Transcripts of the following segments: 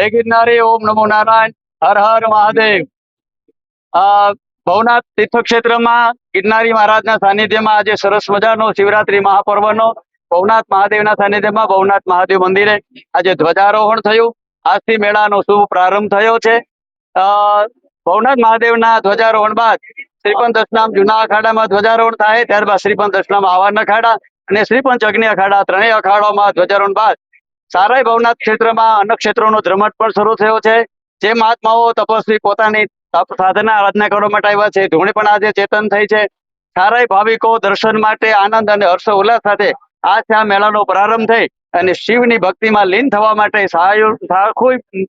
જય ગિરનારી, ઓમ નમો નારાયણ, હર હર મહાદેવ। ભવનાથ તીર્થક્ષેત્રમાં ગિરનારી મહારાજના સાનિધ્યમાં આજે સરસ મજાનો શિવરાત્રી મહાપર્વનો ભવનાથ મહાદેવના સાનિધ્યમાં ભવનાથ મહાદેવ મંદિરે આજે ધ્વજારોહણ થયું। આજથી મેળાનો શુભ પ્રારંભ થયો છે। ભવનાથ મહાદેવના ધ્વજારોહણ બાદ શ્રીપંચ દશનામ જૂના અખાડામાં ધ્વજારોહણ થાય, ત્યારબાદ શ્રીપંચ દશનામ આવાન અખાડા અને શ્રીપંચ અગ્નિ અખાડા ત્રણેય અખાડાઓમાં ધ્વજારોહણ બાદ સારાય ભવનાથ ક્ષેત્રમાં અન્ન ક્ષેત્રોનો ધ્રમટ પણ શરૂ થયો છે। જે મહાત્માઓ તપસ્વી પોતાની સાધના આરાધના કરવા માટે આવ્યા છે, ધૂણી પણ આજે ચેતન થઈ છે। સારાય ભાવિકો દર્શન માટે આનંદ અને હર્ષ ઉલ્લાસ સાથે આજથી આ મેળાનો પ્રારંભ થઈ અને શિવની ભક્તિમાં લીન થવા માટે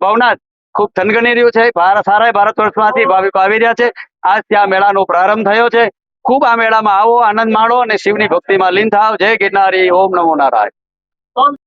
ભવનાથ ખૂબ થનગની રહ્યું છે। સારાય ભારત વર્ષમાંથી ભાવિકો આવી રહ્યા છે। આજથી આ મેળાનો પ્રારંભ થયો છે। ખૂબ આ મેળામાં આવો, આનંદ માણો અને શિવની ભક્તિમાં લીન થાવ। જય ગિરનારી, ઓમ નમો નારાયણ।